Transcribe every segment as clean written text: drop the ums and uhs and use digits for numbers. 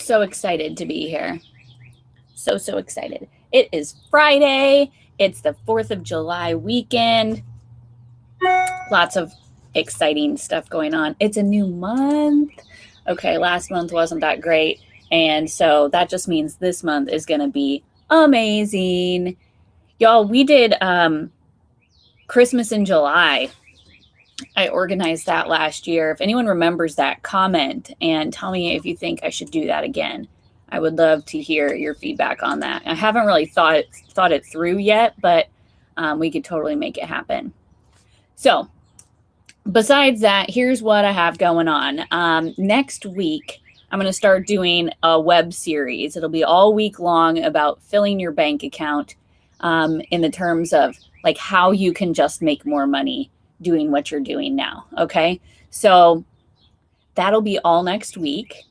so excited to be here. So excited. It is Friday. It's the 4th of July weekend. Lots of exciting stuff going on. It's a new month. Okay, last month wasn't that great. And so that just means this month is going to be amazing. Y'all, we did Christmas in July. I organized that last year. If anyone remembers that, comment and tell me if you think I should do that again. I would love to hear your feedback on that. I haven't really thought it through yet, but we could totally make it happen. So besides that, here's what I have going on. Next week, I'm going to start doing a web series. It'll be all week long about filling your bank account in the terms of like how you can just make more money doing what you're doing now. Okay. So that'll be all next week.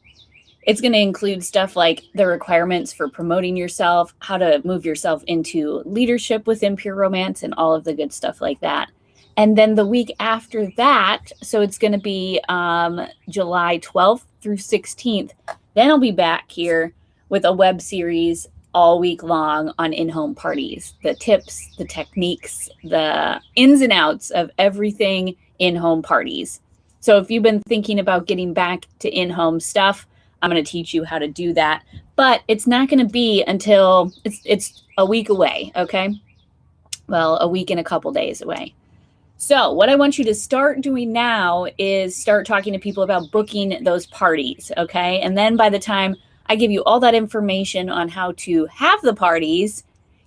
It's going to include stuff like the requirements for promoting yourself, how to move yourself into leadership within Pure Romance, and all of the good stuff like that. And then the week after that, so it's going to be July 12th through 16th, then I'll be back here with a web series all week long on in-home parties, the tips, the techniques, the ins and outs of everything in-home parties. So if you've been thinking about getting back to in-home stuff, I'm going to teach you how to do that, but it's not going to be until it's a week away. Okay. Well, a week and a couple days away. So what I want you to start doing now is start talking to people about booking those parties. Okay. And then by the time I give you all that information on how to have the parties,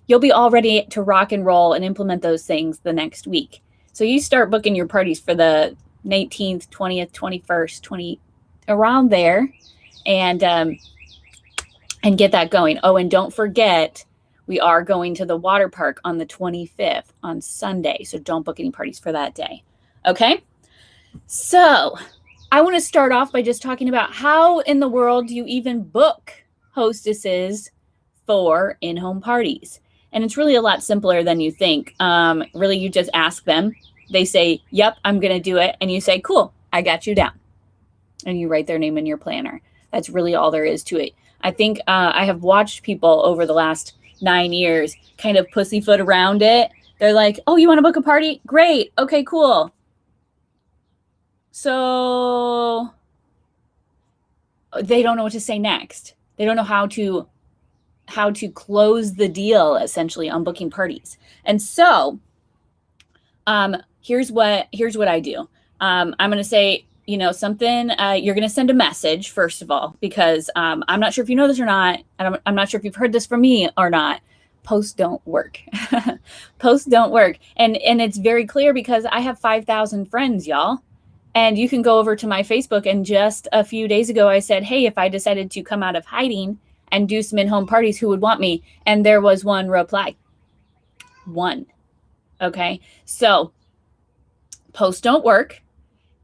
you'll be all ready to rock and roll and implement those things the next week. So you start booking your parties for the 19th, 20th, 21st, around there, and get that going. Oh, and don't forget, we are going to the water park on the 25th on Sunday. So don't book any parties for that day. Okay. So I want to start off by just talking about how in the world do you even book hostesses for in-home parties? And it's really a lot simpler than you think. Really, you just ask them. They say, yep, I'm going to do it. And you say, cool, I got you down. And you write their name in your planner. That's really all there is to it. I think I have watched people over the last 9 years kind of pussyfoot around it. They're like, oh, you want to book a party? Great. Okay, cool. So they don't know what to say next. They don't know how to close the deal essentially on booking parties. And so here's what I do. I'm going to say, something, you're going to send a message first of all, because I'm not sure if you know this or not. I'm not sure if you've heard this from me or not. Posts don't work. Posts don't work. And it's very clear because I have 5,000 friends, y'all. And you can go over to my Facebook, and just a few days ago, I said, hey, if I decided to come out of hiding and do some in-home parties, who would want me? And there was one reply. One. Okay. So posts don't work,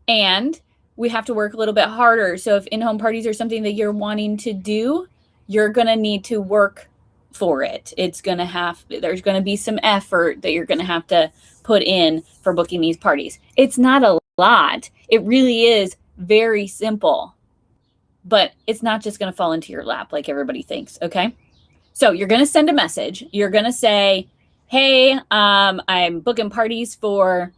and we have to work a little bit harder. So if in-home parties are something that you're wanting to do, you're going to need to work for it. There's going to be some effort that you're going to have to put in for booking these parties. It's not a lot. It really is very simple, but it's not just going to fall into your lap like everybody thinks. Okay. So you're going to send a message. You're going to say, hey, I'm booking parties for,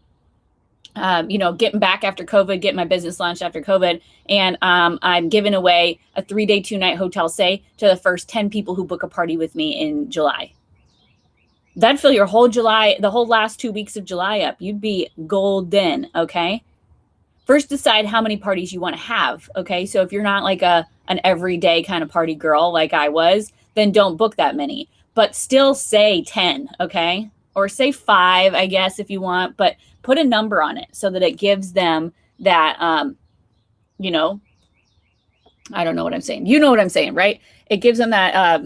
getting back after COVID, getting my business launched after COVID. And I'm giving away a 3-day, 2-night hotel stay to the first 10 people who book a party with me in July. That'd fill your whole July, the whole last 2 weeks of July up. You'd be golden. Okay. First, decide how many parties you want to have. Okay. So if you're not like an everyday kind of party girl like I was, then don't book that many, but still say 10. Okay. Or say 5, I guess, if you want, but put a number on it so that it gives them that, I don't know what I'm saying. You know what I'm saying, right? It gives them that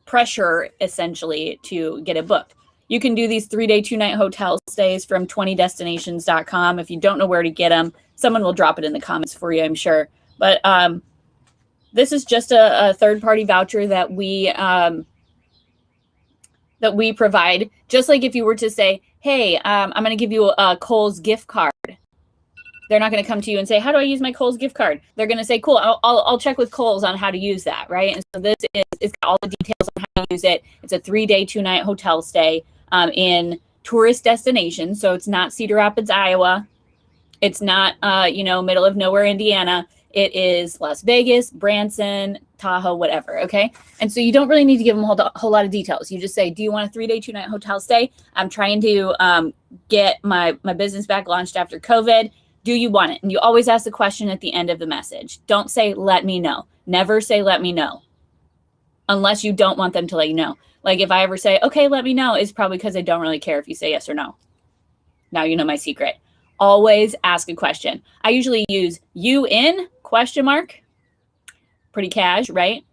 pressure essentially to get it booked. You can do these 3-day, 2-night hotel stays from 20destinations.com. If you don't know where to get them, someone will drop it in the comments for you, I'm sure. But this is just a third-party voucher that we provide. Just like if you were to say, hey, I'm going to give you a Kohl's gift card. They're not going to come to you and say, how do I use my Kohl's gift card? They're going to say, cool, I'll check with Kohl's on how to use that, right? And so this is, it's got all the details on how to use it. It's a 3-day, 2-night hotel stay in tourist destination. So it's not Cedar Rapids, Iowa. It's not, middle of nowhere, Indiana. It is Las Vegas, Branson, Tahoe, whatever, okay? And so you don't really need to give them a whole lot of details. You just say, do you want a 3-day, 2-night hotel stay? I'm trying to get my business back launched after COVID. Do you want it? And you always ask the question at the end of the message. Don't say, let me know. Never say, let me know. Unless you don't want them to let you know. Like if I ever say, okay, let me know, it's probably because I don't really care if you say yes or no. Now you know my secret. Always ask a question. I usually use you in ? Pretty cash, right?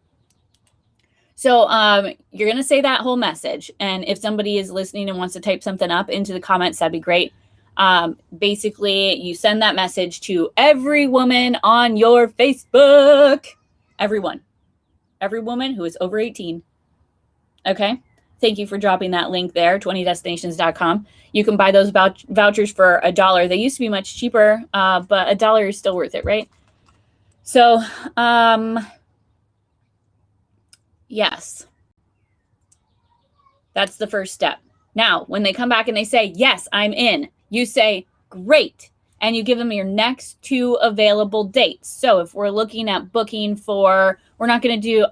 So you're going to say that whole message. And if somebody is listening and wants to type something up into the comments, that'd be great. Basically, you send that message to every woman on your Facebook. Every woman who is over 18. Okay. Thank you for dropping that link there, 20destinations.com. You can buy those vouchers for $1. They used to be much cheaper, but $1 is still worth it, right? So, yes, that's the first step. Now, when they come back and they say, yes, I'm in, you say, great. And you give them your next 2 available dates. So if we're looking at booking for, I'm not going to do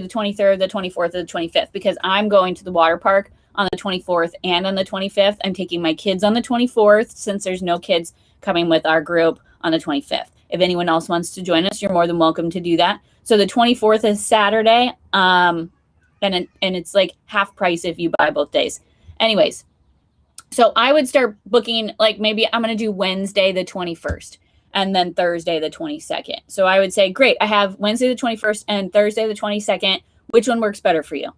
the 23rd, the 24th, or the 25th, because I'm going to the water park on the 24th and on the 25th. I'm taking my kids on the 24th, since there's no kids coming with our group on the 25th. If anyone else wants to join us, you're more than welcome to do that. So the 24th is Saturday, and it's like half price if you buy both days. Anyways, so I would start booking, like maybe I'm going to do Wednesday the 21st and then Thursday the 22nd. So I would say, great, I have Wednesday the 21st and Thursday the 22nd. Which one works better for you? ?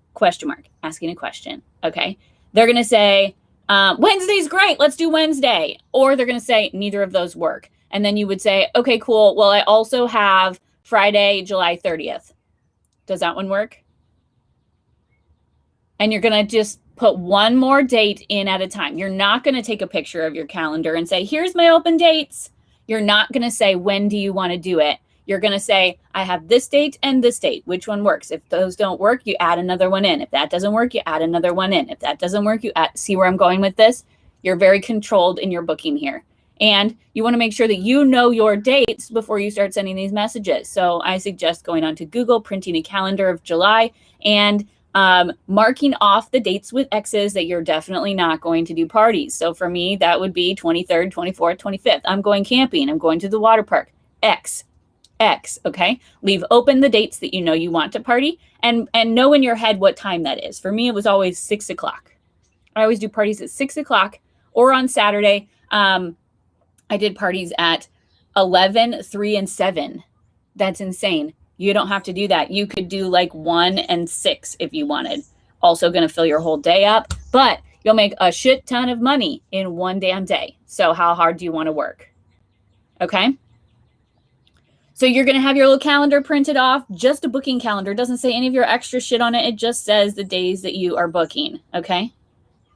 Asking a question. Okay. They're going to say, Wednesday's great. Let's do Wednesday. Or they're going to say, neither of those work. And then you would say, okay, cool. Well, I also have Friday, July 30th. Does that one work? And you're going to just put one more date in at a time. You're not going to take a picture of your calendar and say, here's my open dates. You're not going to say, when do you want to do it? You're going to say, I have this date and this date. Which one works? If those don't work, you add another one in. If that doesn't work, you add another one in. If that doesn't work, you see where I'm going with this? You're very controlled in your booking here. And you want to make sure that you know your dates before you start sending these messages. So I suggest going onto Google, printing a calendar of July, and marking off the dates with X's that you're definitely not going to do parties. So for me, that would be 23rd, 24th, 25th. I'm going camping. I'm going to the water park. X. Okay. Leave open the dates that you know you want to party, and know in your head what time that is. For me, it was always 6 o'clock. I always do parties at 6 o'clock, or on Saturday. I did parties at 11, 3, and 7. That's insane. You don't have to do that. You could do like 1 and 6 if you wanted. Also going to fill your whole day up, but you'll make a shit ton of money in one damn day. So how hard do you want to work? Okay. So you're going to have your little calendar printed off, just a booking calendar. It doesn't say any of your extra shit on it. It just says the days that you are booking. Okay.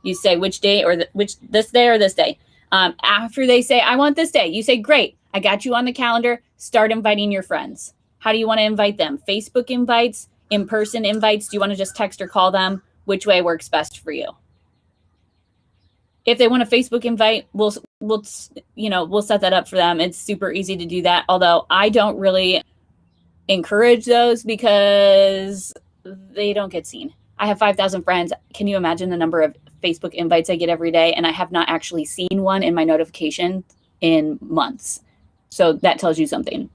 You say which day, or this day or this day. After they say, I want this day, you say, great, I got you on the calendar. Start inviting your friends. How do you want to invite them? Facebook invites, in-person invites? Do you want to just text or call them? Which way works best for you? If they want a Facebook invite, we'll set that up for them. It's super easy to do that. Although I don't really encourage those because they don't get seen. I have 5,000 friends. Can you imagine the number of Facebook invites I get every day? And I have not actually seen one in my notification in months. So that tells you something.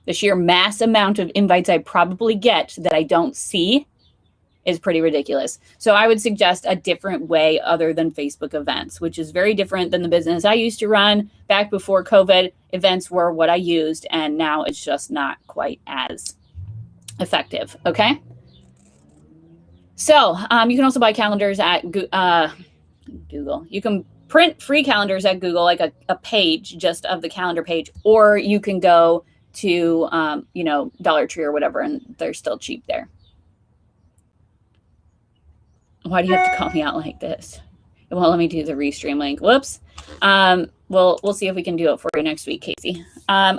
The sheer mass amount of invites I probably get that I don't see is pretty ridiculous. So I would suggest a different way other than Facebook events, which is very different than the business I used to run back before COVID. Events were what I used, and now it's just not quite as effective. Okay. So you can also buy calendars at Google. You can print free calendars at Google, like a page just of the calendar page, or you can go to, Dollar Tree or whatever, and they're still cheap there. Why do you have to call me out like this? Well, let me do the restream link. Whoops. We'll see if we can do it for you next week, Casey.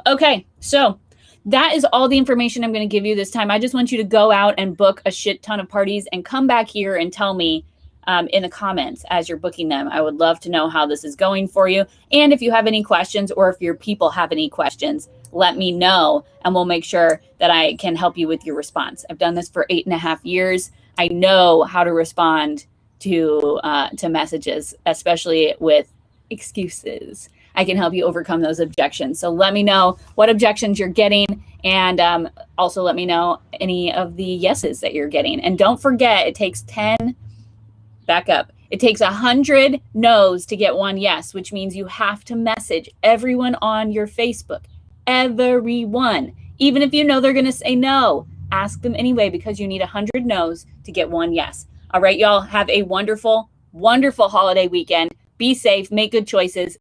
Okay, so that is all the information I'm going to give you this time. I just want you to go out and book a shit ton of parties and come back here and tell me in the comments as you're booking them. I would love to know how this is going for you. And if you have any questions or if your people have any questions, let me know and we'll make sure that I can help you with your response. I've done this for 8.5 years. I know how to respond to messages, especially with excuses. I can help you overcome those objections. So let me know what objections you're getting, and also let me know any of the yeses that you're getting. And don't forget, it takes 100 no's to get one yes, which means you have to message everyone on your Facebook. Everyone. Even if you know they're going to say no, ask them anyway, because you need 100 no's to get one yes. All right, y'all, have a wonderful, wonderful holiday weekend. Be safe, make good choices,